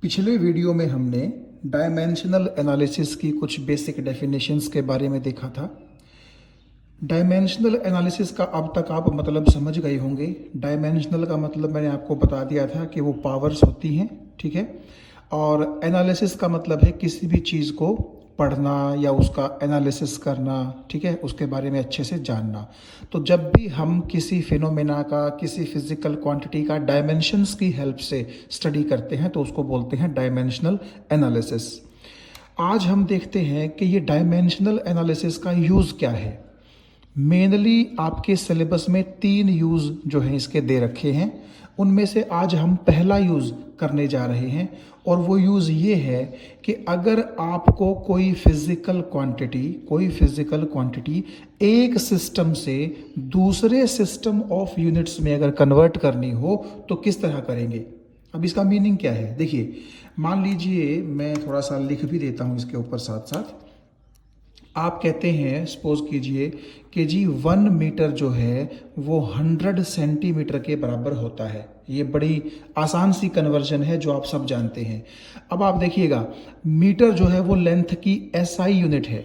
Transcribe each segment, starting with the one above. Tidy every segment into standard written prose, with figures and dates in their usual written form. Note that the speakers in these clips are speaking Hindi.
पिछले वीडियो में हमने डायमेंशनल एनालिसिस की कुछ बेसिक डेफिनेशंस के बारे में देखा था। डायमेंशनल एनालिसिस का अब तक आप मतलब समझ गए होंगे। डायमेंशनल का मतलब मैंने आपको बता दिया था कि वो पावर्स होती हैं, ठीक है। और एनालिसिस का मतलब है किसी भी चीज़ को पढ़ना या उसका एनालिसिस करना, ठीक है, उसके बारे में अच्छे से जानना। तो जब भी हम किसी फिनोमेना का, किसी फिजिकल क्वांटिटी का डायमेंशंस की हेल्प से स्टडी करते हैं तो उसको बोलते हैं डायमेंशनल एनालिसिस। आज हम देखते हैं कि ये डायमेंशनल एनालिसिस का यूज़ क्या है। मेनली आपके सिलेबस में 3 यूज़ जो हैं इसके दे रखे हैं। उनमें से आज हम पहला यूज़ करने जा रहे हैं और वो यूज़ ये है कि अगर आपको कोई फिज़िकल क्वांटिटी एक सिस्टम से दूसरे सिस्टम ऑफ यूनिट्स में अगर कन्वर्ट करनी हो तो किस तरह करेंगे। अब इसका मीनिंग क्या है, देखिए मान लीजिए मैं थोड़ा सा लिख भी देता हूँ इसके ऊपर साथ साथ। आप कहते हैं, सपोज कीजिए कि जी 1 मीटर जो है वो 100 सेंटीमीटर के बराबर होता है। ये बड़ी आसान सी कन्वर्जन है जो आप सब जानते हैं। अब आप देखिएगा, मीटर जो है वो लेंथ की एसआई यूनिट है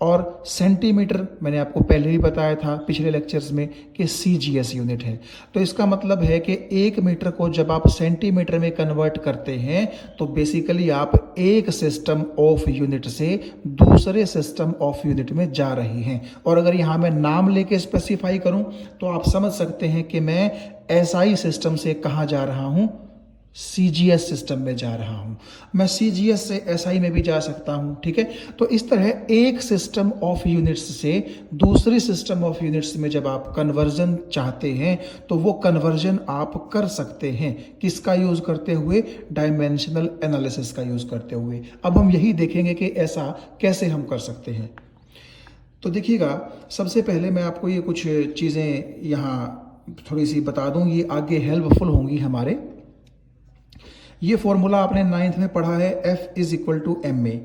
और सेंटीमीटर मैंने आपको पहले ही बताया था पिछले लेक्चर्स में कि सीजीएस यूनिट है। तो इसका मतलब है कि 1 मीटर को जब आप सेंटीमीटर में कन्वर्ट करते हैं तो बेसिकली आप एक सिस्टम ऑफ यूनिट से दूसरे सिस्टम ऑफ यूनिट में जा रहे हैं। और अगर यहाँ मैं नाम लेके स्पेसिफाई करूँ तो आप समझ सकते हैं कि मैं एसआई सिस्टम से कहाँ जा रहा हूँ, सीजीएस सिस्टम में जा रहा हूं। मैं सीजीएस से एसआई में भी जा सकता हूं, ठीक है। तो इस तरह एक सिस्टम ऑफ यूनिट्स से दूसरी सिस्टम ऑफ यूनिट्स में जब आप कन्वर्जन चाहते हैं तो वो कन्वर्जन आप कर सकते हैं। किसका यूज करते हुए? डायमेंशनल एनालिसिस का यूज करते हुए। अब हम यही देखेंगे कि ऐसा कैसे हम कर सकते हैं। तो देखिएगा, सबसे पहले मैं आपको ये कुछ चीज़ें यहाँ थोड़ी सी बता दूं, ये आगे हेल्पफुल होंगी हमारे। ये फॉर्मूला आपने 9th में पढ़ा है, F is equal to m a.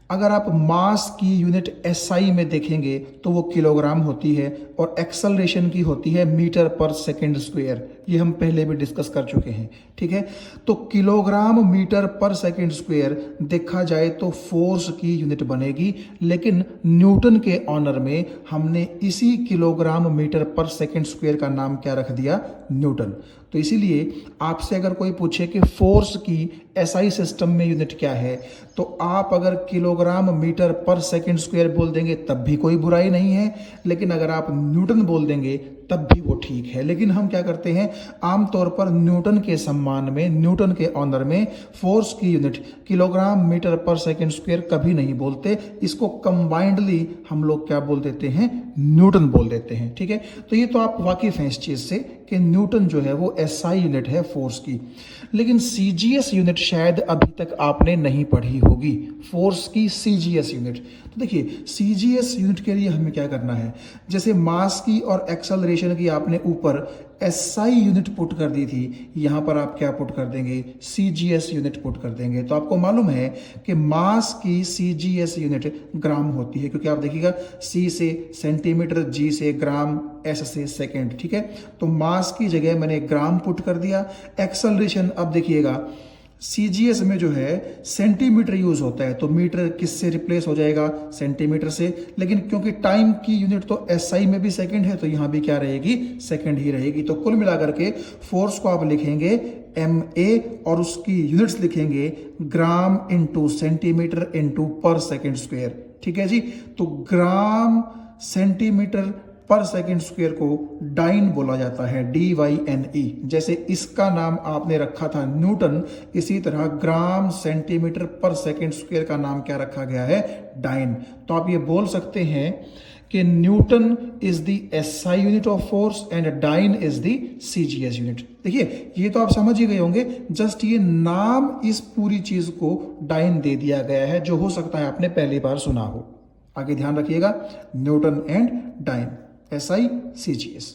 अगर आप मास की यूनिट एसआई में देखेंगे तो वो किलोग्राम होती है और एक्सेलरेशन की होती है मीटर पर सेकंड स्क्वायर। ये हम पहले भी डिस्कस कर चुके हैं, ठीक है। तो किलोग्राम मीटर पर सेकंड स्क्वायर देखा जाए तो फोर्स की यूनिट बनेगी, लेकिन न्यूटन के ऑनर में हमने इसी किलोग्राम मीटर पर सेकंड स्क्वायर का नाम क्या रख दिया? न्यूटन। तो इसीलिए आपसे अगर कोई पूछे कि फोर्स की एसआई सिस्टम में यूनिट क्या है तो आप अगर किलोग्राम मीटर पर सेकंड स्क्वायर बोल देंगे तब भी कोई बुराई नहीं है, लेकिन अगर आप न्यूटन बोल देंगे तब भी वो ठीक है। लेकिन हम क्या करते हैं, आमतौर पर न्यूटन के सम्मान में, न्यूटन के ऑनर में फोर्स की यूनिट किलोग्राम मीटर पर सेकंड स्क्वायर कभी नहीं बोलते। इसको कंबाइंडली हम लोग क्या बोल देते हैं? न्यूटन बोल देते हैं, ठीक है। तो ये तो आप वाकिफ हैं इस चीज से कि न्यूटन जो है वो एसआई यूनिट है फोर्स की। लेकिन सीजीएस यूनिट शायद अभी तक आपने नहीं पढ़ी होगी, फोर्स की सीजीएस यूनिट। तो देखिए, सीजीएस यूनिट के लिए हमें क्या करना है, जैसे मास की और एक्सेलरेशन की आपने ऊपर एसआई यूनिट पुट कर दी थी, यहां पर आप क्या पुट कर देंगे? सीजीएस यूनिट पुट कर देंगे। तो आपको मालूम है कि मास की सीजीएस यूनिट ग्राम होती है, क्योंकि आप देखिएगा सी से सेंटीमीटर, जी से ग्राम, एस से सेकंड, ठीक है। तो मास की जगह मैंने ग्राम पुट कर दिया। एक्सेलरेशन, अब देखिएगा सीजीएस में जो है सेंटीमीटर यूज होता है, तो मीटर किससे रिप्लेस हो जाएगा? सेंटीमीटर से। लेकिन क्योंकि टाइम की यूनिट तो एसआई में भी सेकंड है तो यहां भी क्या रहेगी? सेकंड ही रहेगी। तो कुल मिलाकर के फोर्स को आप लिखेंगे एम ए और उसकी यूनिट्स लिखेंगे ग्राम इंटू सेंटीमीटर इंटू पर सेकेंड स्क्वायर, ठीक है जी। तो ग्राम सेंटीमीटर पर सेकंड स्क्वायर को डाइन बोला जाता है, DYNE। जैसे इसका नाम आपने रखा था न्यूटन, इसी तरह ग्राम सेंटीमीटर पर सेकंड स्क्वायर का नाम क्या रखा गया है? डाइन। तो आप ये बोल सकते हैं कि newton is the SI unit of force and dyne is the CGS unit. देखिए, ये तो आप समझ ही गए होंगे, जस्ट ये नाम इस पूरी चीज को डाइन दे दिया गया है, जो हो सकता है आपने पहली बार सुना हो। आगे ध्यान रखिएगा, newton and dyne, SI CGS.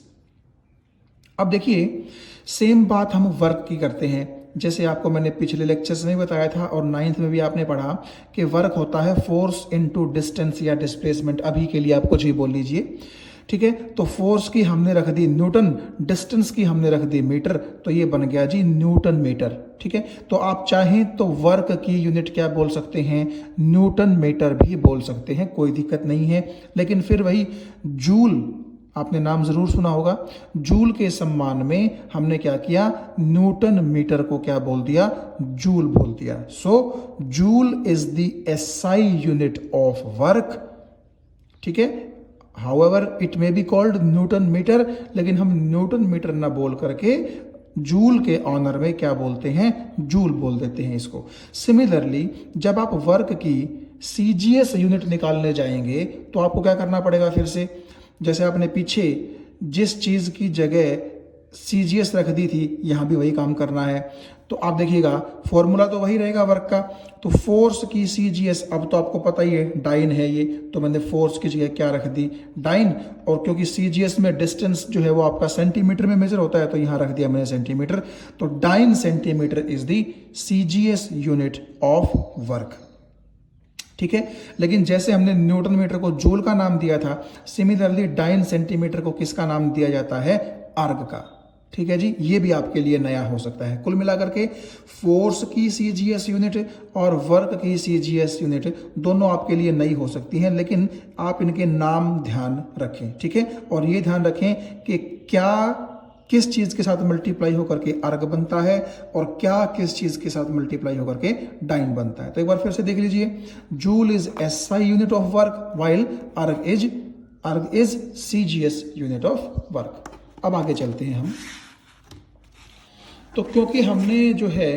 अब देखिए, सेम बात हम वर्क की करते हैं। जैसे आपको मैंने पिछले लेक्चर्स में बताया था और 9th में भी आपने पढ़ा कि वर्क होता है फोर्स इनटू डिस्टेंस या डिस्प्लेसमेंट। अभी के लिए आप कुछ भी बोल लीजिए। ठीक है। तो फोर्स की हमने रख दी न्यूटन, डिस्टेंस की हमने रख दी मीटर, तो ये बन गया जी न्यूटन मीटर। ठीक है। तो आप चाहें तो वर्क की यूनिट क्या बोल सकते हैं, न्यूटन मीटर भी बोल सकते हैं, कोई दिक्कत नहीं है। लेकिन फिर वही जूल, आपने नाम जरूर सुना होगा, जूल के सम्मान में हमने क्या किया, न्यूटन मीटर को क्या बोल दिया, जूल बोल दिया। So joule is the SI unit of work. ठीक है। However it may be called newton metre, लेकिन हम न्यूटन मीटर ना बोल करके जूल के ऑनर में क्या बोलते हैं, जूल बोल देते हैं इसको। सिमिलरली जब आप वर्क की सीजीएस यूनिट निकालने जाएंगे तो आपको क्या करना पड़ेगा, फिर से जैसे आपने पीछे जिस चीज की जगह सीजीएस रख दी थी, यहां भी वही काम करना है। तो आप देखिएगा फॉर्मूला तो वही रहेगा वर्क का। तो फोर्स की सीजीएस, अब तो आपको पता ही है डाइन है ये, तो मैंने फोर्स की जगह क्या रख दी, डाइन। और क्योंकि सीजीएस में डिस्टेंस जो है वो आपका सेंटीमीटर में मेजर होता है, तो यहां रख दिया मैंने सेंटीमीटर। तो dyne centimetre is the CGS unit of work. ठीक है। लेकिन जैसे हमने न्यूटन मीटर को जूल का नाम दिया था, सिमिलरली डाइन सेंटीमीटर को किसका नाम दिया जाता है, अर्ग का। ठीक है जी, ये भी आपके लिए नया हो सकता है। कुल मिलाकर के फोर्स की सीजीएस यूनिट और वर्क की सीजीएस यूनिट दोनों आपके लिए नई हो सकती हैं, लेकिन आप इनके नाम ध्यान रखें। ठीक है। और ये ध्यान रखें कि क्या किस चीज के साथ मल्टीप्लाई होकर के अर्ग बनता है और क्या किस चीज के साथ मल्टीप्लाई होकर के डाइन बनता है। तो एक बार फिर से देख लीजिए, joule is SI unit of work while erg is CGS unit of work. अब आगे चलते हैं हम। तो क्योंकि हमने जो है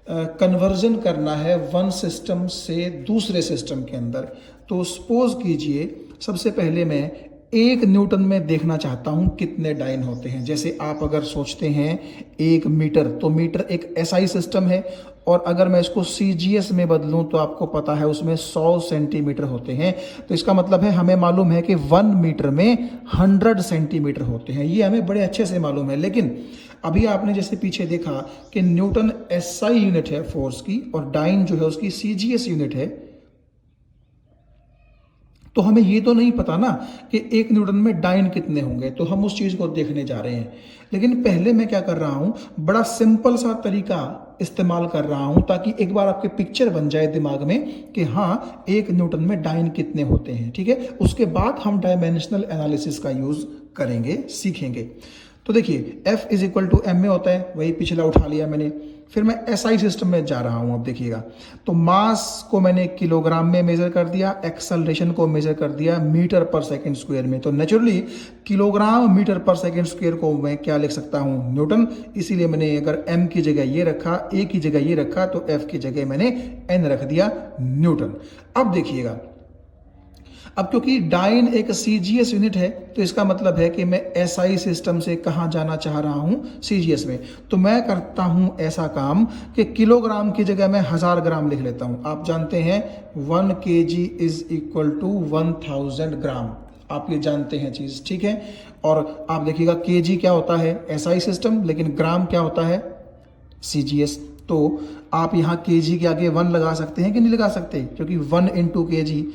कन्वर्जन करना है वन सिस्टम से दूसरे सिस्टम के अंदर, तो सपोज कीजिए सबसे पहले मैं 1 न्यूटन में देखना चाहता हूं कितने डाइन होते हैं। जैसे आप अगर सोचते हैं 1 मीटर, तो मीटर एक एसआई सिस्टम है, और अगर मैं इसको सीजीएस में बदलूं तो आपको पता है उसमें 100 सेंटीमीटर होते हैं। तो इसका मतलब है हमें मालूम है कि 1 मीटर में 100 सेंटीमीटर होते हैं, ये हमें बड़े अच्छे से मालूम है। लेकिन अभी आपने जैसे पीछे देखा कि न्यूटन एसआई यूनिट है फोर्स की, और डाइन जो है उसकी सीजीएस यूनिट है। तो हमें ये तो नहीं पता ना कि 1 न्यूटन में डाइन कितने होंगे, तो हम उस चीज को देखने जा रहे हैं। लेकिन पहले मैं क्या कर रहा हूं, बड़ा सिंपल सा तरीका इस्तेमाल कर रहा हूं ताकि एक बार आपके पिक्चर बन जाए दिमाग में कि हाँ 1 न्यूटन में डाइन कितने होते हैं। ठीक है। उसके बाद हम डायमेंशनल एनालिसिस का यूज करेंगे, सीखेंगे। तो देखिए F is equal to m में होता है, वही पिछला उठा लिया मैंने। फिर मैं एसआई सिस्टम में जा रहा हूं। अब देखिएगा, तो मास को मैंने किलोग्राम में मेजर कर दिया, एक्सेलरेशन को मेजर कर दिया मीटर पर सेकंड स्क्वायर में। तो नेचुरली किलोग्राम मीटर पर सेकंड स्क्वायर को मैं क्या लिख सकता हूं, न्यूटन। इसीलिए मैंने अगर एम की जगह ये रखा, ए की जगह ये रखा, तो एफ की जगह मैंने एन रख दिया, न्यूटन। अब देखिएगा, अब क्योंकि डाइन एक सीजीएस यूनिट है, तो इसका मतलब है कि मैं एसआई सिस्टम से कहां जाना चाह रहा हूं, सीजीएस में। तो मैं करता हूं ऐसा काम कि किलोग्राम की जगह मैं 1000 ग्राम लिख लेता हूं। आप जानते हैं 1 kg इज इक्वल टू 1000 ग्राम, आप ये जानते हैं चीज। ठीक है। और आप देखिएगा केजी क्या होता है, एसआई सिस्टम, लेकिन ग्राम क्या होता है, सीजीएस। तो आप यहां केजी के आगे 1 लगा सकते हैं कि नहीं लगा सकते, क्योंकि 1 इंटू केजी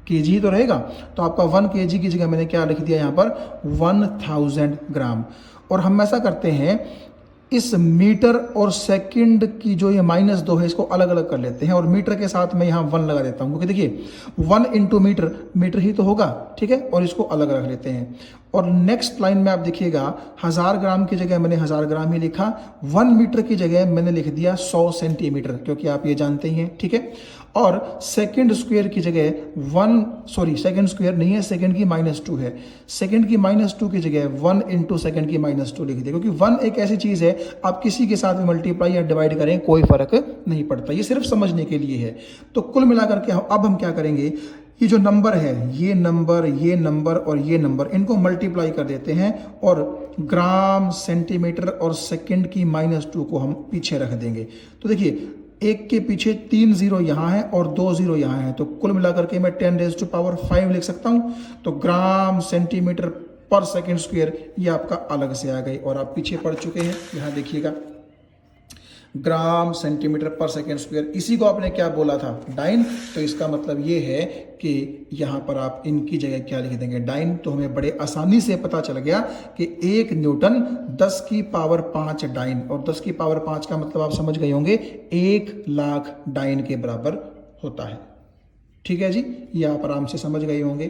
ही तो रहेगा। तो आपका 1 केजी की जगह मैंने क्या लिख दिया यहां पर, 1000 ग्राम। और हम ऐसा करते हैं, इस मीटर और सेकंड की जो ये -2 है इसको अलग अलग कर लेते हैं, और मीटर के साथ मैं यहाँ 1 लगा देता हूँ, क्योंकि देखिए 1 इंटू मीटर, मीटर ही तो होगा। ठीक है। और इसको अलग रख लेते हैं। और नेक्स्ट लाइन में आप देखिएगा 1000 ग्राम की जगह मैंने 1000 ग्राम ही लिखा, 1 मीटर की जगह मैंने लिख दिया 100 सेंटीमीटर, क्योंकि आप ये जानते ही हैं। ठीक है। और सेकंड स्क्वायर की जगह सेकंड स्क्वायर नहीं है, सेकंड की -2 है, सेकंड की -2 की जगह 1 इंटू सेकंड की -2 लिख दिया, क्योंकि 1 एक ऐसी चीज है आप किसी के साथ भी मल्टीप्लाई या डिवाइड करें कोई फर्क नहीं पड़ता, ये सिर्फ समझने के लिए है। तो कुल मिलाकर के अब हम क्या करेंगे, ये जो नंबर है, ये नंबर और ये नंबर, इनको मल्टीप्लाई कर देते हैं, और ग्राम, सेंटीमीटर और सेकंड की -2 को हम पीछे रख देंगे। तो देखिए 1 के पीछे 3 0 यहाँ है और 2 0 यहाँ है, तो कुल मिलाकर के मैं 10⁵ लिख सकता हूँ। तो ग्राम सेंटीमीटर पर सेकंड स्क्वायर ये आपका अलग से आ गई, और आप पीछे पढ़ चुके हैं। यहाँ देखिएगा ग्राम सेंटीमीटर पर सेकेंड स्क्वायर, इसी को आपने क्या बोला था, डाइन। तो इसका मतलब ये है कि यहाँ पर आप इनकी जगह क्या लिख देंगे, डाइन। तो हमें बड़े आसानी से पता चल गया कि 1 न्यूटन 10 की पावर 5 डाइन, और 10 की पावर 5 का मतलब आप समझ गए होंगे 1 लाख डाइन के बराबर होता है। ठीक है जी, ये आप आराम से समझ गए होंगे।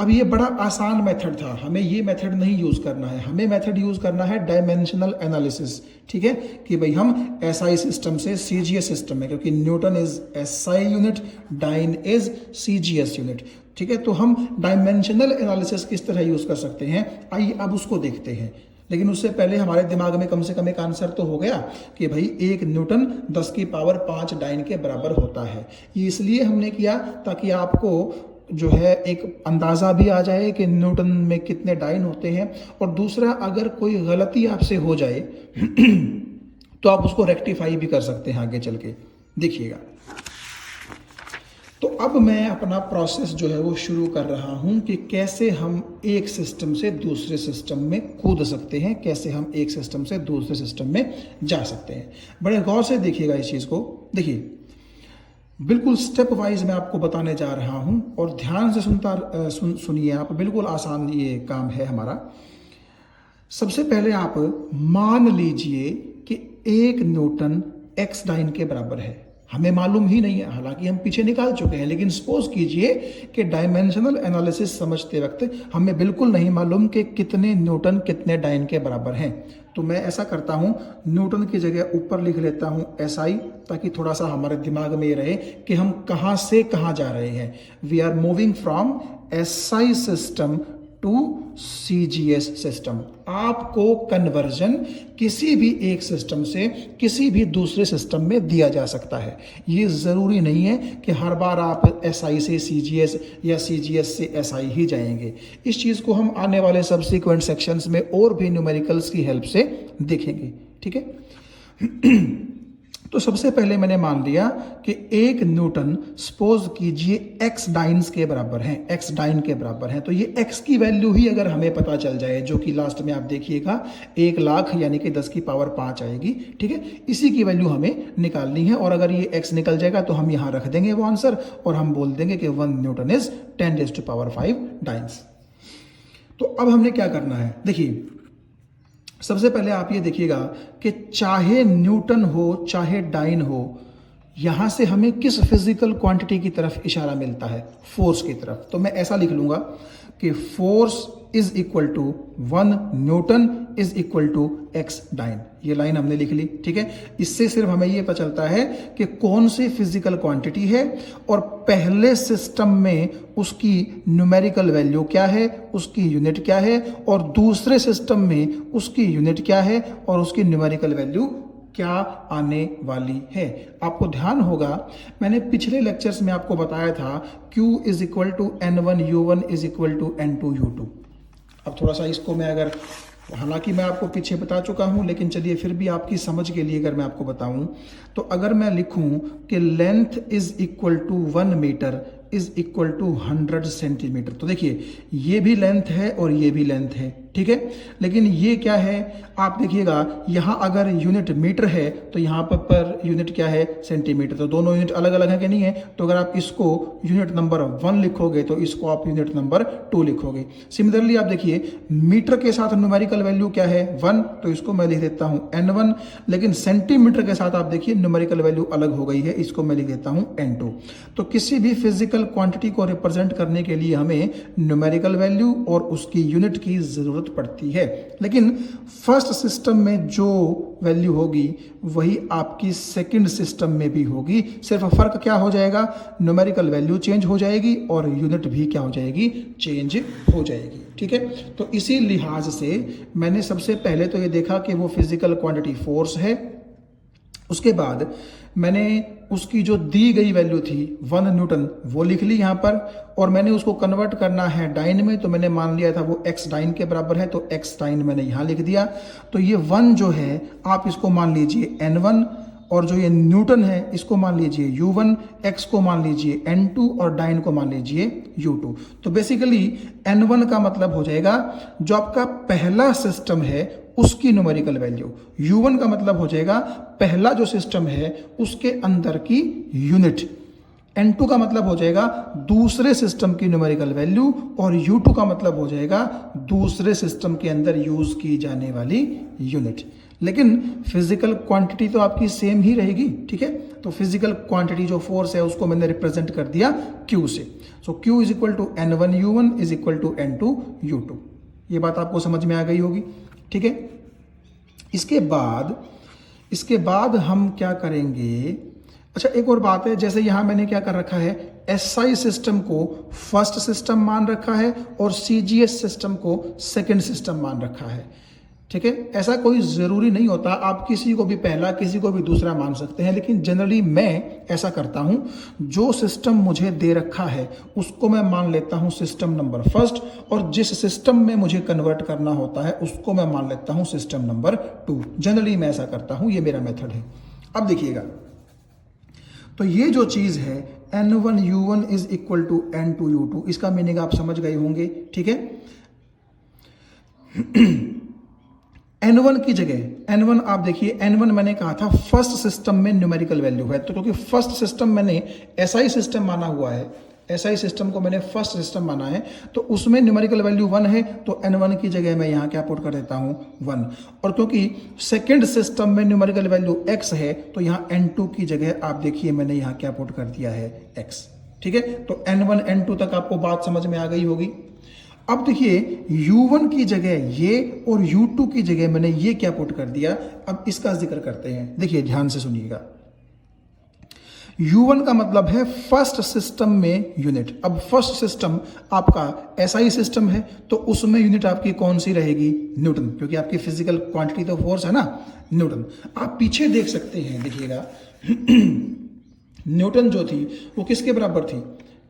अब ये बड़ा आसान मेथड था, हमें ये मेथड नहीं यूज करना है, हमें मेथड यूज करना है डायमेंशनल एनालिसिस। ठीक है, कि भाई हम एसआई सिस्टम से सीजीएस सिस्टम में, क्योंकि newton is SI unit, dyne is CGS unit. ठीक है, तो हम डायमेंशनल एनालिसिस किस तरह यूज कर सकते हैं, आइए अब उसको देखते हैं। लेकिन उससे पहले हमारे दिमाग में कम से कम एक आंसर तो हो गया कि भाई 1 न्यूटन 10 की पावर 5 डाइन के बराबर होता है। ये इसलिए हमने किया ताकि आपको जो है एक अंदाज़ा भी आ जाए कि न्यूटन में कितने डाइन होते हैं, और दूसरा अगर कोई गलती आपसे हो जाए तो आप उसको रेक्टिफाई भी कर सकते हैं आगे चल के। देखिएगा, तो अब मैं अपना प्रोसेस जो है वो शुरू कर रहा हूं कि कैसे हम एक सिस्टम से दूसरे सिस्टम में कूद सकते हैं, कैसे हम एक सिस्टम से दूसरे सिस्टम में जा सकते हैं। बड़े गौर से देखिएगा इस चीज़ को। देखिए, बिल्कुल स्टेप वाइज मैं आपको बताने जा रहा हूं, और ध्यान से सुनिए आप, बिल्कुल आसान ये काम है हमारा। सबसे पहले आप मान लीजिए कि 1 न्यूटन एक्स डाइन के बराबर है। हमें मालूम ही नहीं है, हालांकि हम पीछे निकाल चुके हैं, लेकिन सपोज कीजिए कि डायमेंशनल एनालिसिस समझते वक्त हमें बिल्कुल नहीं मालूम कि कितने न्यूटन कितने डाइन के बराबर हैं। तो मैं ऐसा करता हूं, न्यूटन की जगह ऊपर लिख लेता हूं एसआई, ताकि थोड़ा सा हमारे दिमाग में ये रहे कि हम कहां से कहां जा रहे हैं। We are moving from SI system to CGS system. आपको कन्वर्जन किसी भी एक सिस्टम से किसी भी दूसरे सिस्टम में दिया जा सकता है। ये ज़रूरी नहीं है कि हर बार आप एसआई से सीजीएस या सीजीएस से एसआई ही जाएंगे। इस चीज़ को हम आने वाले सब्सिक्वेंट सेक्शंस में और भी न्यूमेरिकल्स की हेल्प से देखेंगे। ठीक है। तो सबसे पहले मैंने मान लिया कि 1 न्यूटन सपोज कीजिए एक्स डाइन्स के बराबर है, एक्स डाइन के बराबर है। तो ये एक्स की वैल्यू ही अगर हमें पता चल जाए, जो कि लास्ट में आप देखिएगा 1 लाख यानी कि 10 की पावर 5 आएगी। ठीक है, इसी की वैल्यू हमें निकालनी है, और अगर ये एक्स निकल जाएगा तो हम यहां रख देंगे वो आंसर, और हम बोल देंगे कि 1 न्यूटन इज 10⁵ डाइन्स। तो अब हमने क्या करना है, देखिए सबसे पहले आप ये देखिएगा कि चाहे न्यूटन हो चाहे डाइन हो, यहां से हमें किस फिजिकल क्वांटिटी की तरफ इशारा मिलता है, फोर्स की तरफ। तो मैं ऐसा लिख लूंगा कि force is equal to 1 newton is equal to x dyne. ये लाइन हमने लिख ली। ठीक है, इससे सिर्फ हमें ये पता चलता है कि कौन सी फिजिकल क्वांटिटी है, और पहले सिस्टम में उसकी न्यूमेरिकल वैल्यू क्या है, उसकी यूनिट क्या है, और दूसरे सिस्टम में उसकी यूनिट क्या है और उसकी न्यूमेरिकल वैल्यू क्या आने वाली है। आपको ध्यान होगा, मैंने पिछले लेक्चर्स में आपको बताया था Q is equal to N1 U1 is equal to N2 U2। अब थोड़ा सा इसको मैं अगर, हालांकि मैं आपको पीछे बता चुका हूं, लेकिन चलिए फिर भी आपकी समझ के लिए अगर मैं आपको बताऊं, तो अगर मैं लिखूं कि length is equal to 1 metre is equal to 100 centimetre, तो देखिए ये भी लेंथ है और ये भी लेंथ है। ठीक है, लेकिन ये क्या है, आप देखिएगा यहां अगर यूनिट मीटर है तो यहां पर यूनिट क्या है, सेंटीमीटर। तो दोनों यूनिट अलग अलग है कि नहीं है। तो अगर आप इसको यूनिट नंबर 1 लिखोगे तो इसको आप यूनिट नंबर 2 लिखोगे। सिमिलरली आप देखिए मीटर के साथ न्यूमेरिकल वैल्यू क्या है, 1, तो इसको मैं लिख देता हूं N1, लेकिन सेंटीमीटर के साथ आप देखिए न्यूमेरिकल वैल्यू अलग हो गई है, इसको मैं लिख देता हूं N2। तो किसी भी फिजिकल क्वांटिटी को रिप्रेजेंट करने के लिए हमें न्यूमेरिकल वैल्यू और उसकी यूनिट की जरूरत पड़ती है, लेकिन फर्स्ट सिस्टम में जो वैल्यू होगी वही आपकी सेकंड सिस्टम में भी होगी। सिर्फ फर्क क्या हो जाएगा, न्यूमेरिकल वैल्यू चेंज हो जाएगी और यूनिट भी क्या हो जाएगी, चेंज हो जाएगी। ठीक है, तो इसी लिहाज से मैंने सबसे पहले तो ये देखा कि वो फिजिकल क्वांटिटी फोर्स है। उसके बाद मैंने उसकी जो दी गई वैल्यू थी 1 न्यूटन वो लिख ली यहाँ पर, और मैंने उसको कन्वर्ट करना है डाइन में, तो मैंने मान लिया था वो एक्स डाइन के बराबर है, तो एक्स डाइन मैंने यहाँ लिख दिया। तो ये 1 जो है आप इसको मान लीजिए N1, और जो ये न्यूटन है इसको मान लीजिए U1, एक्स को मान लीजिए N2 और डाइन को मान लीजिए U2। तो बेसिकली N1 का मतलब हो जाएगा जो आपका पहला सिस्टम है उसकी न्यूमेरिकल वैल्यू। U1 का मतलब हो जाएगा पहला जो सिस्टम है उसके अंदर की यूनिट। N2 का मतलब हो जाएगा दूसरे सिस्टम की न्यूमेरिकल वैल्यू, और U2 का मतलब हो जाएगा दूसरे सिस्टम के अंदर यूज की जाने वाली यूनिट। लेकिन फिजिकल क्वांटिटी तो आपकी सेम ही रहेगी, ठीक है। तो फिजिकल क्वांटिटी जो फोर्स है उसको मैंने रिप्रेजेंट कर दिया Q से। So Q is equal to N1U1 is equal to N2U2। ये बात आपको समझ में आ गई होगी, ठीक है। इसके बाद हम क्या करेंगे, अच्छा एक और बात है, जैसे यहां मैंने क्या कर रखा है, SI सिस्टम को फर्स्ट सिस्टम मान रखा है और CGS सिस्टम को सेकंड सिस्टम मान रखा है, ठीक है। ऐसा कोई ज़रूरी नहीं होता, आप किसी को भी पहला किसी को भी दूसरा मान सकते हैं, लेकिन जनरली मैं ऐसा करता हूं, जो सिस्टम मुझे दे रखा है उसको मैं मान लेता हूं सिस्टम नंबर फर्स्ट, और जिस सिस्टम में मुझे कन्वर्ट करना होता है उसको मैं मान लेता हूं सिस्टम नंबर 2। जनरली मैं ऐसा करता हूं, ये मेरा मेथड है। अब देखिएगा, तो ये जो चीज़ है N1U1 is equal to N2U2, इसका मीनिंग आप समझ गए होंगे, ठीक है। N1 की जगह N1 आप देखिए, N1 मैंने कहा था फर्स्ट सिस्टम में न्यूमेरिकल वैल्यू है, तो क्योंकि फर्स्ट सिस्टम मैंने SI सिस्टम माना हुआ है, SI सिस्टम को मैंने फर्स्ट सिस्टम माना है, तो उसमें न्यूमेरिकल वैल्यू 1 है, तो N1 की जगह मैं यहाँ क्या पुट कर देता हूँ 1। और क्योंकि सेकेंड सिस्टम में न्यूमेरिकल वैल्यू x है, तो यहाँ N2 की जगह आप देखिए मैंने यहाँ क्या पुट कर दिया है x, ठीक है। तो N1 N2 तक आपको बात समझ में आ गई होगी। अब देखिए U1 की जगह ये और U2 की जगह मैंने ये क्या पुट कर दिया। अब इसका जिक्र करते हैं, देखिए ध्यान से सुनिएगा। U1 का मतलब है फर्स्ट सिस्टम में यूनिट। अब फर्स्ट सिस्टम आपका SI सिस्टम है, तो उसमें यूनिट आपकी कौन सी रहेगी, न्यूटन, क्योंकि आपकी फिजिकल क्वांटिटी तो फोर्स है ना, न्यूटन। आप पीछे देख सकते हैं, देखिएगा न्यूटन जो थी वो किसके बराबर थी,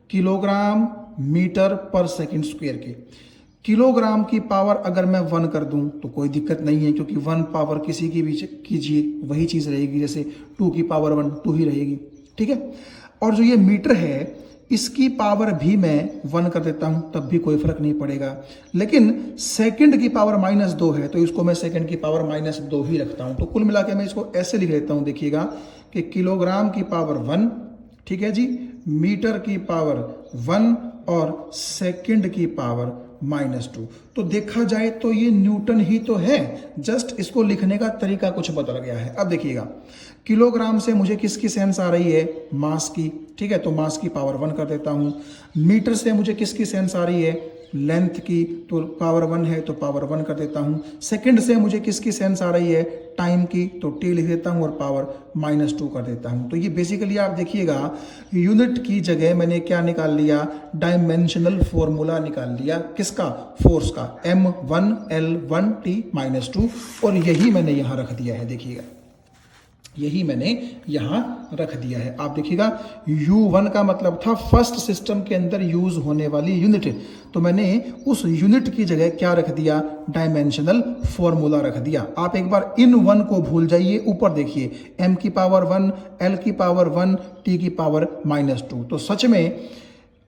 किलोग्राम मीटर पर सेकंड स्क्वायर के। किलोग्राम की पावर अगर मैं 1 कर दूं तो कोई दिक्कत नहीं है, क्योंकि 1 पावर किसी की भी कीजिए वही चीज़ रहेगी, जैसे 2 की पावर 1 2 ही रहेगी, ठीक है। और जो ये मीटर है इसकी पावर भी मैं 1 कर देता हूं, तब भी कोई फर्क नहीं पड़ेगा। लेकिन सेकंड की पावर -2 है, तो इसको मैं सेकंड की पावर -2 ही रखता हूं। तो कुल मिला के मैं इसको ऐसे लिख लेता हूं, देखिएगा कि किलोग्राम की पावर 1, ठीक है जी, मीटर की पावर 1 और सेकंड की पावर -2। तो देखा जाए तो ये न्यूटन ही तो है, जस्ट इसको लिखने का तरीका कुछ बदल गया है। अब देखिएगा, किलोग्राम से मुझे किसकी सेंस आ रही है, मास की, ठीक है, तो मास की पावर 1 कर देता हूं। मीटर से मुझे किसकी सेंस आ रही है, लेंथ की, तो पावर 1 है तो पावर 1 कर देता हूं। सेकंड से मुझे किसकी सेंस आ रही है, टाइम की, तो t लिख देता हूं और पावर -2 कर देता हूं। तो ये बेसिकली आप देखिएगा यूनिट की जगह मैंने क्या निकाल लिया, डायमेंशनल फॉर्मूला निकाल लिया, किसका, फोर्स का, M1L1T-2, और यही मैंने यहां रख दिया है, देखिएगा यही मैंने यहां रख दिया है। आप देखिएगा U1 का मतलब था फर्स्ट सिस्टम के अंदर यूज होने वाली यूनिट, तो मैंने उस यूनिट की जगह क्या रख दिया, डायमेंशनल फॉर्मूला रख दिया। आप एक बार इन 1 को भूल जाइए, ऊपर देखिए M की पावर 1, L की पावर 1, T की पावर -2। तो सच में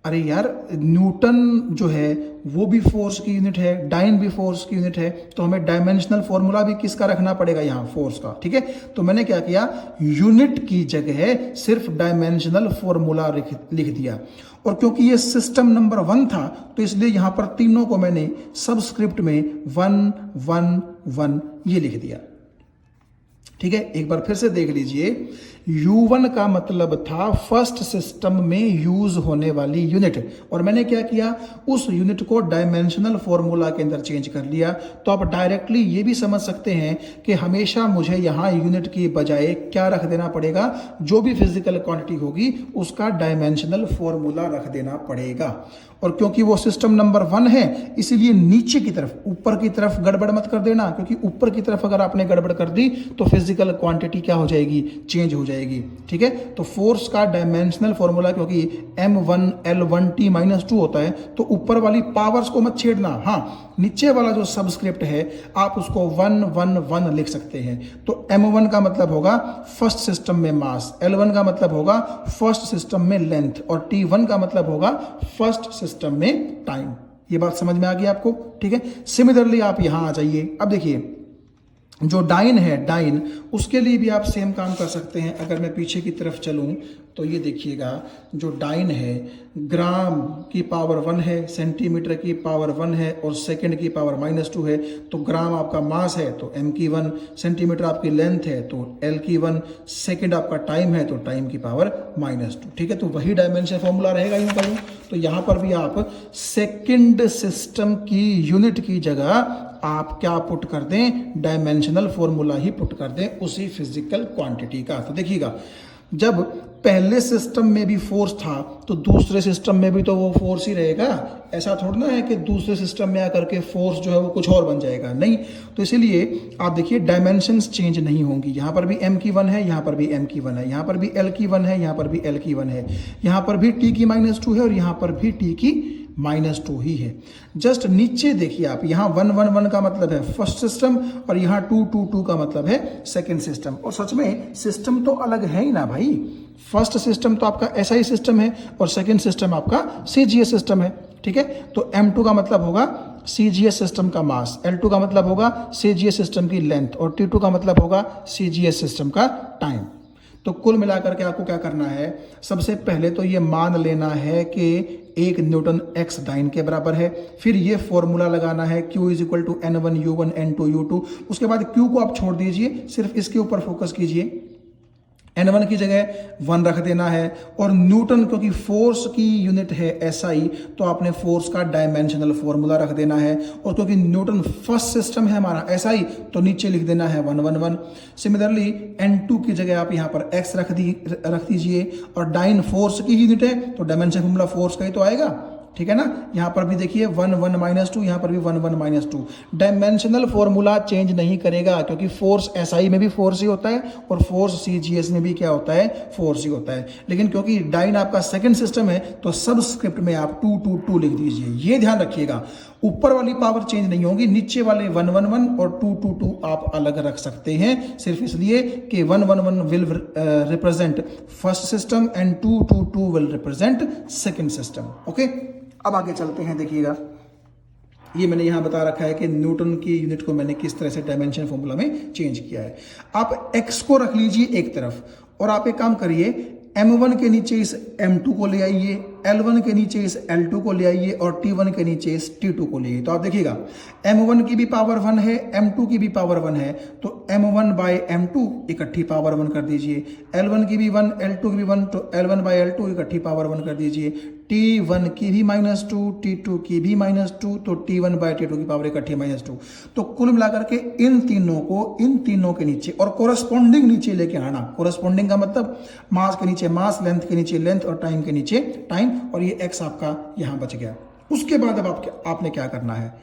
अरे यार, न्यूटन जो है वो भी फोर्स की यूनिट है, डाइन भी फोर्स की यूनिट है, तो हमें डायमेंशनल फॉर्मूला भी किसका रखना पड़ेगा यहाँ, फोर्स का, ठीक है। तो मैंने क्या किया, यूनिट की जगह सिर्फ डायमेंशनल फॉर्मूला लिख दिया। और क्योंकि ये सिस्टम नंबर 1 था, तो इसलिए यहां पर तीनों को मैंने सबस्क्रिप्ट में 1 1 1 ये लिख दिया, ठीक है। एक बार फिर से देख लीजिए, U1 का मतलब था फर्स्ट सिस्टम में यूज होने वाली यूनिट, और मैंने क्या किया, उस यूनिट को डायमेंशनल फॉर्मूला के अंदर चेंज कर लिया। तो आप डायरेक्टली ये भी समझ सकते हैं कि हमेशा मुझे यहां यूनिट की बजाय क्या रख देना पड़ेगा, जो भी फिजिकल क्वांटिटी होगी उसका डायमेंशनल फॉर्मूला रख देना पड़ेगा। और क्योंकि वो सिस्टम नंबर 1 है, इसीलिए नीचे की तरफ, ऊपर की तरफ गड़बड़ मत कर देना, क्योंकि ऊपर की तरफ अगर आपने गड़बड़ कर दी तो फिजिकल क्वांटिटी क्या हो जाएगी, चेंज हो जाएगी, ठीक है। तो फोर्स का डायमेंशनल फॉर्मूला क्योंकि M1L1T-2 होता है, तो ऊपर वाली पावर्स को मत छेड़ना, हाँ नीचे वाला जो सबस्क्रिप्ट है आप उसको 1 1 1 लिख सकते हैं। तो M1 का मतलब होगा फर्स्ट सिस्टम में मास, L1 का मतलब होगा फर्स्ट सिस्टम में लेंथ, और T1 का मतलब होगा फर्स्ट सिस्टम में टाइम। ये बात समझ में आ गई आपको, ठीक है। सिमिलरली आप यहां आ जाइए। अब देखिए जो डाइन है, डाइन, उसके लिए भी आप सेम काम कर सकते हैं। अगर मैं पीछे की तरफ चलूं तो ये देखिएगा, जो डाइन है ग्राम की पावर 1 है, सेंटीमीटर की पावर 1 है और सेकंड की पावर -2 है। तो ग्राम आपका मास है तो m की 1, सेंटीमीटर आपकी लेंथ है तो l की 1, सेकंड आपका टाइम है तो टाइम की पावर -2। ठीक है, तो वही डायमेंशन फॉर्मूला रहेगा यूं का यूं। तो यहां पर भी आप सेकंड सिस्टम की यूनिट की जगह आप क्या पुट कर दें, डायमेंशनल फॉर्मूला ही पुट कर दें उसी फिजिकल क्वांटिटी का। तो देखिएगा, जब पहले सिस्टम में भी फोर्स था तो दूसरे सिस्टम में भी तो वो फोर्स ही रहेगा। ऐसा थोड़ा ना है कि दूसरे सिस्टम में आकर के फोर्स जो है वो कुछ और बन जाएगा, नहीं। तो इसीलिए आप देखिए डायमेंशंस चेंज नहीं होंगी। यहाँ पर भी m की 1 है, यहाँ पर भी m की 1 है, यहाँ पर भी l की 1 है, यहाँ पर भी l की 1 है, यहाँ पर भी t की -2 है और यहाँ पर भी t की -2 ही है। जस्ट नीचे देखिए आप, यहाँ 1 1 1 का मतलब है फर्स्ट सिस्टम और यहाँ 2 2 2 का मतलब है सेकंड सिस्टम। और सच में सिस्टम तो अलग है ही ना भाई। फर्स्ट सिस्टम तो आपका SI सिस्टम है और सेकंड सिस्टम आपका CGS सिस्टम है। ठीक है, तो M2 का मतलब होगा CGS सिस्टम का मास, L2 का मतलब होगा CGS सिस्टम की लेंथ और T2 का मतलब होगा CGS सिस्टम का टाइम। तो कुल मिलाकर के आपको क्या करना है, सबसे पहले तो ये मान लेना है कि 1 न्यूटन x डाइन के बराबर है। फिर ये फॉर्मूला लगाना है Q = N1 U1 N2 U2। उसके बाद Q को आप छोड़ दीजिए, सिर्फ इसके ऊपर फोकस कीजिए। N1 की जगह 1 रख देना है और न्यूटन क्योंकि फोर्स की यूनिट है SI, तो आपने फोर्स का डायमेंशनल फॉर्मूला रख देना है। और क्योंकि न्यूटन फर्स्ट सिस्टम है हमारा SI, तो नीचे लिख देना है 1 1 1। सिमिलरली N2 की जगह आप यहाँ पर x रख दीजिए और डाइन फोर्स की यूनिट है तो डायमेंशन फॉर्मूला फोर्स का ही तो आएगा। ठीक है ना, यहां पर भी देखिए 1 1 -2, यहां पर भी 1 1 -2। डायमेंशनल फॉर्मूला चेंज नहीं करेगा क्योंकि फोर्स SI में भी फोर्स ही होता है और फोर्स CGS में भी क्या होता है, फोर्स ही होता है। लेकिन क्योंकि डाइन आपका सेकंड सिस्टम है तो सबस्क्रिप्ट में आप 2 2 2 लिख दीजिए। ये ध्यान रखिएगा, ऊपर वाली पावर चेंज नहीं होगी, नीचे वाले 1 1 1 और 2 2 2 आप अलग रख सकते हैं, सिर्फ इसलिए कि 1 1 1 will represent first system and 2 2 2 will represent second system. Okay, अब आगे चलते हैं। देखिएगा, ये मैंने यहां बता रखा है कि न्यूटन की यूनिट को मैंने किस तरह से डायमेंशन फॉर्मूला में चेंज किया है। आप x को रख लीजिए एक तरफ और आप एक काम करिए, M1 के नीचे इस M2 को ले आइए, L1 के नीचे इस L2 को ले आइए और T1 के नीचे इस T2 को ले आइए। तो आप देखिएगा, M1 की भी पावर 1 है, M2 की भी पावर 1 है, तो M1 by M2 इकट्ठी पावर 1 कर दीजिए। L1 की भी 1, L2 की भी 1, तो L1 by L2 इकट्ठी पावर 1 कर दीजिए। T1 की भी -2, T2 की भी -2, तो T1 by T2 की पावर इकट्ठी -2। तो कुल मिलाकर के इन तीनों के नीचे और कोरस्पॉन्डिंग नीचे लेके आना। कोरस्पॉन्डिंग का मतलब मास के नीचे मास, लेंथ के नीचे लेंथ और टाइम के नीचे टाइम, और ये x आपका यहां बच गया। उसके बाद अब आपने क्या करना है,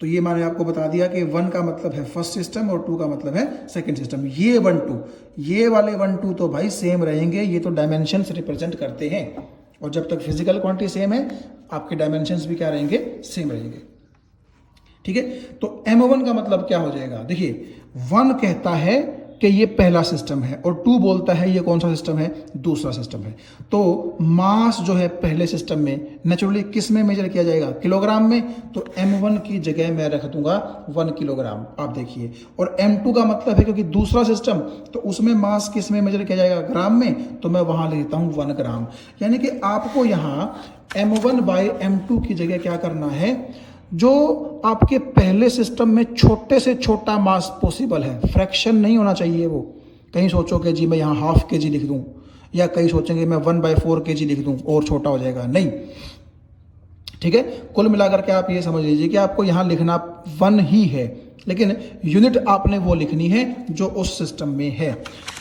तो ये मैंने आपको बता दिया कि 1 का मतलब है फर्स्ट सिस्टम और 2 का मतलब है सेकंड सिस्टम। ये 1 2, ये वाले 1 2 तो भाई सेम रहेंगे, ये तो डायमेंशंस रिप्रेजेंट करते हैं। और जब तक फिजिकल क्वांटिटी सेम है, आपके डायमेंशंस भी क्या रहेंगे, सेम रहेंगे। ठीक है, तो M1 का मतलब क्या हो जाएगा, देखिए 1 कहता है कि ये पहला सिस्टम है और 2 बोलता है ये कौन सा सिस्टम है, दूसरा सिस्टम है। तो मास जो है पहले सिस्टम में नेचुरली किस में मेजर किया जाएगा, किलोग्राम में। तो M1 की जगह मैं रख दूंगा 1 किलोग्राम, आप देखिए। और M2 का मतलब है क्योंकि दूसरा सिस्टम, तो उसमें मास किस में मेजर किया जाएगा, ग्राम में, तो मैं वहां लेता हूं 1 ग्राम। यानी कि आपको यहां M1 by M2 की जगह क्या करना है, जो आपके पहले सिस्टम में छोटे से छोटा मास पॉसिबल है, फ्रैक्शन नहीं होना चाहिए वो। कहीं सोचो कि जी मैं यहाँ ½ kg लिख दूं, या कहीं सोचेंगे मैं 1/4 kg लिख दूं और छोटा हो जाएगा, नहीं। ठीक है, कुल मिलाकर के आप ये समझ लीजिए कि आपको यहाँ लिखना 1 ही है, लेकिन यूनिट आपने वो लिखनी है जो उस सिस्टम में है।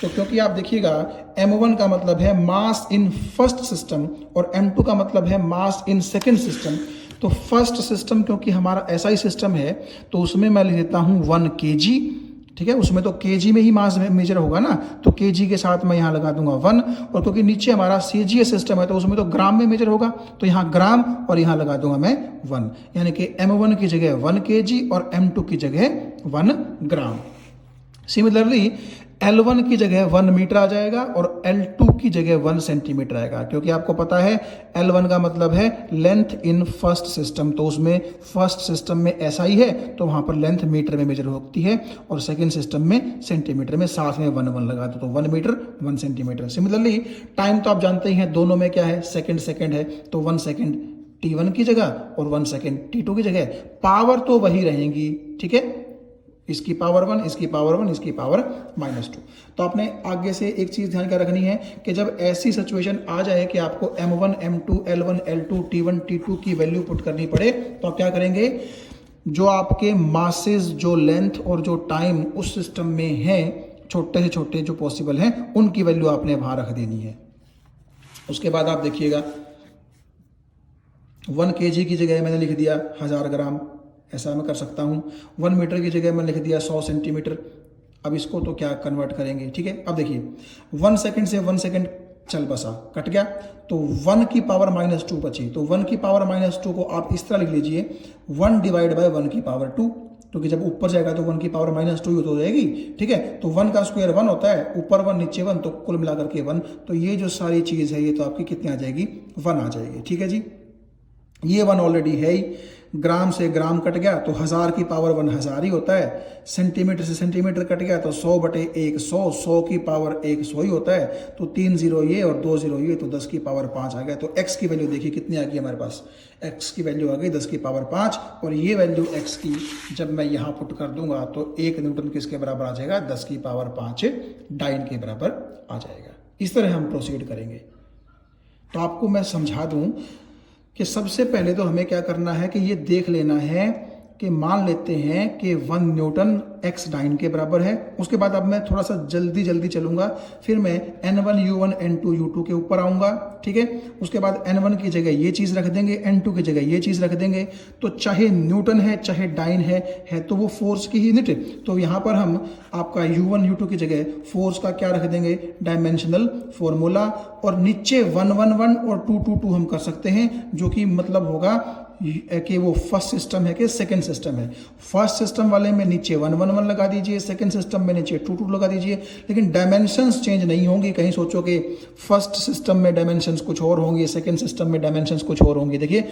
तो क्योंकि आप देखिएगा M1 का मतलब है मास इन फर्स्ट सिस्टम और M2 का मतलब है मास इन सेकेंड सिस्टम। तो फर्स्ट सिस्टम क्योंकि हमारा SI सिस्टम है, तो उसमें मैं लिख देता हूं 1 kg। ठीक है, उसमें तो kg में ही मास मेजर होगा ना, तो kg के साथ मैं यहाँ लगा दूंगा 1। और क्योंकि नीचे हमारा CGS सिस्टम है तो उसमें तो ग्राम में मेजर होगा, तो यहाँ ग्राम और यहाँ लगा दूंगा मैं 1। यानी कि M1 की जगह 1 kg और M2 की जगह 1 ग्राम। सिमिलरली L1 की जगह 1 मीटर आ जाएगा और L2 की जगह 1 सेंटीमीटर आएगा, क्योंकि आपको पता है L1 का मतलब है लेंथ इन फर्स्ट सिस्टम, तो उसमें फर्स्ट सिस्टम में ऐसा ही है तो वहां पर लेंथ मीटर में मेजर होती है और सेकंड सिस्टम में सेंटीमीटर में, साथ में 1 1 लगा दो तो 1 मीटर 1 सेंटीमीटर। सिमिलरली टाइम तो आप जानते ही हैं, दोनों में क्या है, सेकंड सेकंड है, तो 1 सेकंड T1 की जगह और 1 सेकंड T2 की जगह, पावर तो वही रहेंगी, ठीक है, इसकी पावर 1, इसकी पावर 1, इसकी पावर -2। तो आपने आगे से एक चीज ध्यान क्या रखनी है कि जब ऐसी सिचुएशन आ जाए कि आपको M1 M2 L1 L2 T1 T2 की वैल्यू पुट करनी पड़े, तो आप क्या करेंगे, जो आपके मासेस, जो लेंथ और जो टाइम उस सिस्टम में है, छोटे से छोटे जो पॉसिबल हैं, उनकी वैल्यू आपने वहां रख देनी है। उसके बाद आप देखिएगा 1 kg की जगह मैंने लिख दिया 1000 ग्राम, ऐसा मैं कर सकता हूँ। 1 मीटर की जगह मैं लिख दिया 100 सेंटीमीटर। अब इसको तो क्या कन्वर्ट करेंगे, ठीक है। अब देखिए 1 सेकंड से 1 सेकंड चल बसा, कट गया, तो 1 की पावर -2 बची, तो 1 की पावर -2 को आप इस तरह लिख लीजिए 1 डिवाइड बाय 1 की पावर 2, क्योंकि जब ऊपर जाएगा तो 1 की पावर -2 हो जाएगी, ठीक है। तो 1 का स्क्वायर 1 होता है, ऊपर 1 नीचे 1, तो कुल मिलाकर के 1, तो ये जो सारी चीज़ है ये तो आपकी कितनी आ जाएगी, 1 आ जाएगी, ठीक है जी। ये 1 ऑलरेडी है ही, ग्राम से ग्राम कट गया तो 1000 की पावर 1 1000 ही होता है, सेंटीमीटर से सेंटीमीटर कट गया तो 100 बटे 1 100, 100 की पावर 1 100 ही होता है, तो 3 0 ये और 2 0 ये, तो 10 की पावर 5 आ गया। तो x की वैल्यू देखिए कितनी आ गई हमारे पास, x की वैल्यू आ गई 10 की पावर 5, और ये वैल्यू x की जब मैं यहाँ पुट कर दूंगा तो 1 न्यूटन किसके बराबर आ जाएगा, 10 की पावर 5 डाइन के बराबर आ जाएगा। इस तरह हम प्रोसीड करेंगे। तो आपको मैं समझा दूं कि सबसे पहले तो हमें क्या करना है कि ये देख लेना है कि मान लेते हैं कि 1 न्यूटन x डाइन के बराबर है। उसके बाद अब मैं थोड़ा सा जल्दी चलूंगा, फिर मैं N1 U1 N2 U2 के ऊपर आऊंगा, ठीक है। उसके बाद N1 की जगह ये चीज़ रख देंगे, N2 की जगह ये चीज़ रख देंगे। तो चाहे न्यूटन है चाहे डाइन है तो वो फोर्स की ही यूनिट है। तो यहाँ पर हम आपका U1 U2 की जगह फोर्स का क्या रख देंगे, डायमेंशनल फॉर्मूला, और नीचे 1 1 1 और 2 2 2 हम कर सकते हैं, जो कि मतलब होगा कि वो फर्स्ट सिस्टम है कि सेकंड सिस्टम है। फर्स्ट सिस्टम वाले में नीचे 1 1 1 लगा दीजिए, सेकंड सिस्टम में नीचे 2 2 लगा दीजिए, लेकिन डायमेंशंस चेंज नहीं होंगी। कहीं सोचो कि फर्स्ट सिस्टम में डायमेंशंस कुछ और होंगे, सेकंड सिस्टम में डायमेंशंस कुछ और होंगे। देखिए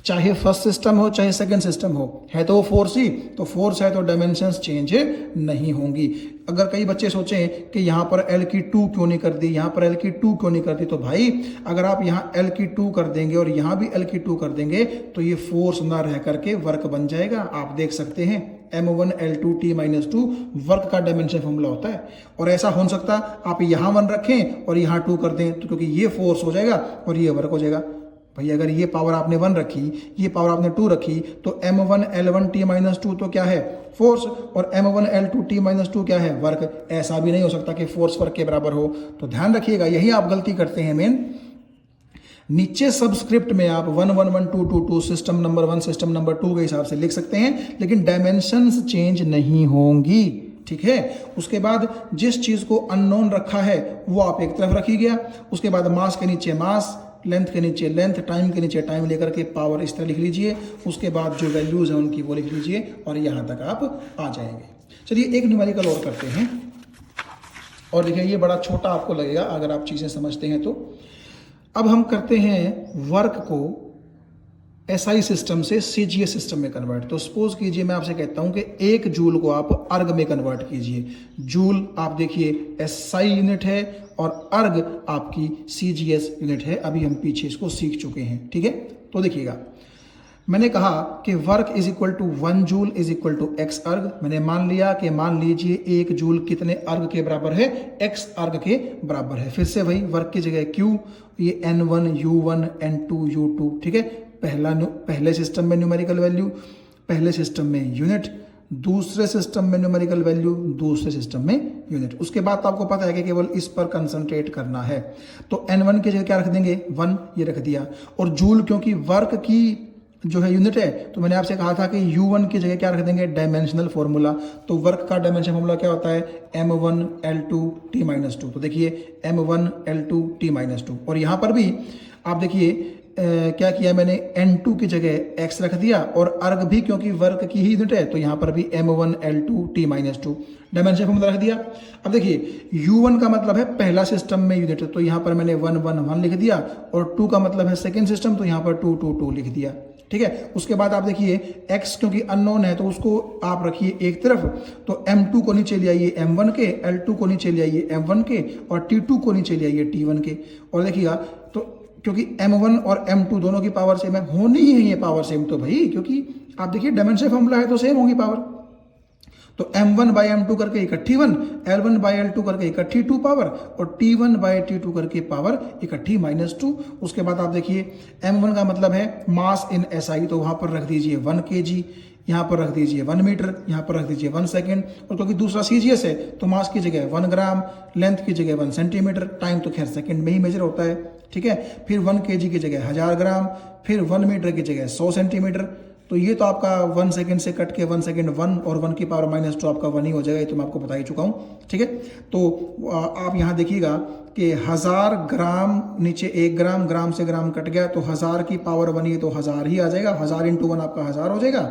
चाहे फर्स्ट सिस्टम हो चाहे सेकंड सिस्टम हो, है तो वो फोर्स ही, तो फोर्स है तो डायमेंशंस चेंज नहीं होंगी। अगर कई बच्चे सोचें कि यहाँ पर L की 2 क्यों नहीं कर दी, यहाँ पर L की 2 क्यों नहीं कर दी, तो भाई अगर आप यहाँ L की 2 कर देंगे और यहाँ भी L की 2 कर देंगे तो ये फोर्स ना रह करके वर्क बन जाएगा। आप देख सकते हैं M1 L2 T-2 वर्क का डायमेंशन फॉर्मूला होता है, और ऐसा हो सकता आप यहाँ 1 रखें और यहाँ 2 कर दें, तो क्योंकि ये फोर्स हो जाएगा और ये वर्क हो जाएगा। भाई अगर ये पावर आपने 1 रखी, ये पावर आपने 2 रखी, तो M1 L1 T-2 तो क्या है, फोर्स, और M1 L2 T-2 क्या है, वर्क। ऐसा भी नहीं हो सकता कि फोर्स वर्क के बराबर हो। तो ध्यान रखिएगा, यही आप गलती करते हैं मेन। नीचे सबस्क्रिप्ट में आप 1 1 1 2 2 2 सिस्टम नंबर 1 सिस्टम नंबर 2 के हिसाब से लिख सकते हैं, लेकिन डायमेंशंस चेंज नहीं होंगी, ठीक है। उसके बाद जिस चीज को अननोन रखा है वो आप एक तरफ रखी गया। उसके बाद मास के नीचे मास, लेंथ के नीचे लेंथ, टाइम के नीचे टाइम लेकर के पावर इस तरह लिख लीजिए। उसके बाद जो वैल्यूज हैं उनकी वो लिख लीजिए और यहाँ तक आप आ जाएंगे। चलिए एक न्यूमेरिकल और करते हैं, और देखिए ये बड़ा छोटा आपको लगेगा अगर आप चीज़ें समझते हैं तो। अब हम करते हैं वर्क को SI सिस्टम से CGS सिस्टम में कन्वर्ट। तो सपोज कीजिए मैं आपसे कहता हूं कि 1 जूल को आप अर्ग में कन्वर्ट कीजिए। जूल आप देखिए SI यूनिट है और अर्ग आपकी CGS यूनिट है। अभी हम पीछे इसको सीख चुके हैं, ठीक है। तो देखिएगा मैंने कहा कि work is equal to 1 joule is equal to x erg. मैंने मान लिया कि मान लीजिए 1 जूल कितने अर्ग के बराबर है, x अर्ग के बराबर है। फिर से वही वर्क की जगह Q, ये N1 U1 N2 U2, ठीक है। पहले सिस्टम में न्यूमेरिकल वैल्यू, पहले सिस्टम में यूनिट, दूसरे सिस्टम में न्यूमेरिकल वैल्यू, दूसरे सिस्टम में यूनिट। उसके बाद तो आपको पता है कि केवल इस पर कंसंट्रेट करना है। तो N1 की जगह क्या रख देंगे, 1, ये रख दिया। और जूल क्योंकि वर्क की जो है यूनिट है, तो मैंने आपसे कहा था कि U1 की जगह क्या रख देंगे, डायमेंशनल फॉर्मूला। तो वर्क का डायमेंशन फॉर्मूला क्या होता है, M1 L2 T-2। तो देखिए M1 L2 T-2, और यहाँ पर भी आप देखिए क्या किया मैंने, N2 की जगह x रख दिया और अर्ग भी क्योंकि वर्ग की ही यूनिट है तो यहाँ पर भी M1 L2 T-2 dimension formula रख दिया। अब देखिए U1 का मतलब है पहला सिस्टम में यूनिट, तो यहाँ पर मैंने 1 1 1 लिख दिया, और 2 का मतलब है सेकेंड सिस्टम, तो यहाँ पर 2 2 2 लिख दिया। ठीक है, उसके बाद आप देखिए x क्योंकि अननोन है तो उसको आप रखिए एक तरफ, तो M2 को नीचे ले आइए M1 के, L2 को नीचे ले आइए M1 के, और T2 को नीचे ले आइए T1 के। और देखिएगा तो क्योंकि M1 और M2 दोनों की पावर सेम है, होनी ही है ये पावर सेम, तो भाई क्योंकि आप देखिए डायमेंशन फॉर्मूला है तो सेम होगी पावर, तो M1 बाई M2 करके इकट्ठी 1, L1 बाई L2 करके इकट्ठी 2 पावर, और T1 बाई T2 करके पावर इकट्ठी -2। उसके बाद आप देखिए M1 का मतलब है मास इन SI, तो वहां पर रख दीजिए 1 kg, यहाँ पर रख दीजिए 1 मीटर, यहाँ पर रख दीजिए 1 सेकेंड, और क्योंकि दूसरा CGS है तो मास की जगह 1 ग्राम, लेंथ की जगह 1 सेंटीमीटर, टाइम तो खैर सेकेंड में ही मेजर होता है। ठीक है, फिर 1 kg की जगह 1000 ग्राम, फिर 1 मीटर की जगह 100 सेंटीमीटर, तो ये तो आपका 1 सेकेंड से कट के 1 सेकेंड 1 और 1 की पावर -2 आपका 1 ही हो जाएगा, ये तो मैं आपको बता ही चुका हूँ। ठीक है, तो आप यहाँ देखिएगा कि 1000 ग्राम नीचे 1 ग्राम, ग्राम से ग्राम कट गया तो 1000 की पावर 1 ये तो 1000 ही आ जाएगा, 1000 × 1 आपका 1000 हो जाएगा।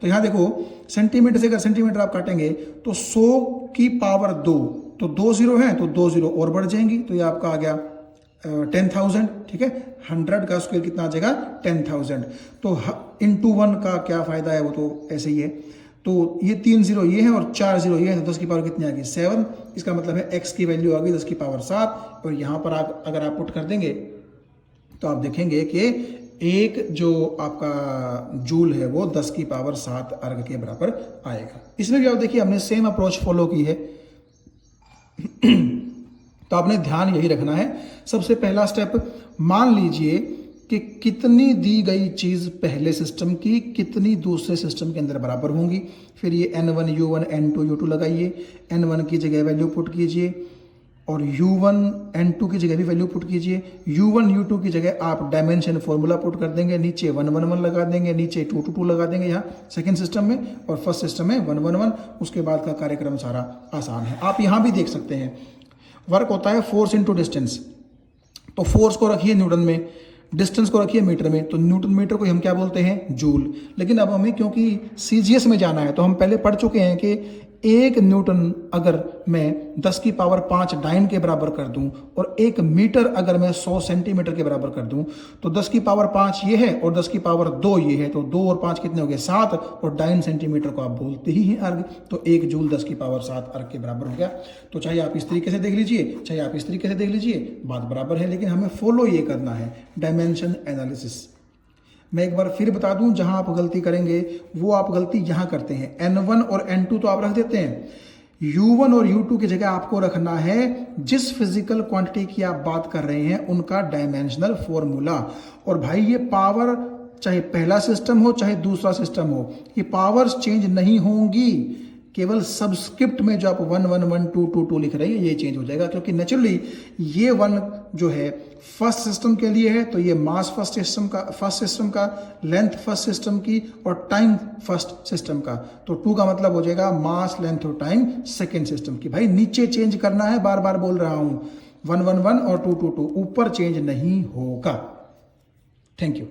तो यहाँ देखो सेंटीमीटर से अगर सेंटीमीटर आप काटेंगे तो 100 की पावर 2, तो 2 0 है तो 2 0 और बढ़ जाएंगी, तो ये आपका आ गया 10,000। ठीक है, 100 का स्क्वायर कितना आ जाएगा 10,000। तो इंटू 1 का क्या फायदा है, वो तो ऐसे ही है। तो ये 3 0 ये है और 4 0 ये है, तो 10 की पावर कितनी आ गई 7। इसका मतलब है x की वैल्यू आ गई 10 की पावर 7, और यहाँ पर अगर आप पुट कर देंगे तो आप देखेंगे कि एक जो आपका जूल है वो 10 की पावर 7 अर्ग के बराबर आएगा। इसमें भी आप देखिए हमने सेम अप्रोच फॉलो की है। तो आपने ध्यान यही रखना है, सबसे पहला स्टेप मान लीजिए कि कितनी दी गई चीज पहले सिस्टम की कितनी दूसरे सिस्टम के अंदर बराबर होंगी। फिर ये N1 U1 N2 U2 लगाइए, N1 की जगह वैल्यू पुट कीजिए और U1 N2 की जगह भी वैल्यू पुट कीजिए। U1 U2 की जगह आप डायमेंशन फॉर्मूला पुट कर देंगे, नीचे 1 1 1 लगा देंगे, नीचे 2 2 2 लगा देंगे यहाँ सेकंड सिस्टम में, और फर्स्ट सिस्टम में 1 1 1। उसके बाद का कार्यक्रम सारा आसान है। आप यहाँ भी देख सकते हैं वर्क होता है फोर्स इंटू डिस्टेंस, तो फोर्स को रखिए न्यूटन में, डिस्टेंस को रखिए मीटर में, तो न्यूटन मीटर को हम क्या बोलते हैं जूल। लेकिन अब हमें क्योंकि CGS में जाना है तो हम पहले पढ़ चुके हैं कि 1 न्यूटन अगर मैं 10 की पावर 5 डाइन के बराबर कर दूं और 1 मीटर अगर मैं 100 सेंटीमीटर के बराबर कर दूं, तो 10 की पावर 5 ये है और 10 की पावर 2 ये है, तो 2 और 5 कितने हो गए 7, और डाइन सेंटीमीटर को आप बोलते ही हैं अर्ग, तो 1 जूल 10 की पावर 7 अर्ग के बराबर हो गया। तो चाहे आप इस तरीके से देख लीजिए चाहे आप इस तरीके से देख लीजिए, बात बराबर है, लेकिन हमें फॉलो ये करना है डायमेंशन एनालिसिस। मैं एक बार फिर बता दूं, जहां आप गलती करेंगे वो आप गलती यहां करते हैं। N1 और N2 तो आप रख देते हैं, U1 और U2 की जगह आपको रखना है जिस फिजिकल क्वांटिटी की आप बात कर रहे हैं उनका डायमेंशनल फॉर्मूला। और भाई ये पावर चाहे पहला सिस्टम हो चाहे दूसरा सिस्टम हो, ये पावर्स चेंज नहीं होंगी, केवल सबस्क्रिप्ट में जो आप 1 1 1 2 2 2 लिख रहे हैं ये चेंज हो जाएगा, क्योंकि नेचुरली ये 1 जो है फर्स्ट सिस्टम के लिए है, तो ये मास फर्स्ट सिस्टम का, लेंथ फर्स्ट सिस्टम की, और टाइम फर्स्ट सिस्टम का, तो 2 का मतलब हो जाएगा मास लेंथ और टाइम सेकेंड सिस्टम की। भाई नीचे चेंज करना है, बार बार बोल रहा हूं, 1 1 1 और 2 2 2, ऊपर चेंज नहीं होगा। Thank you.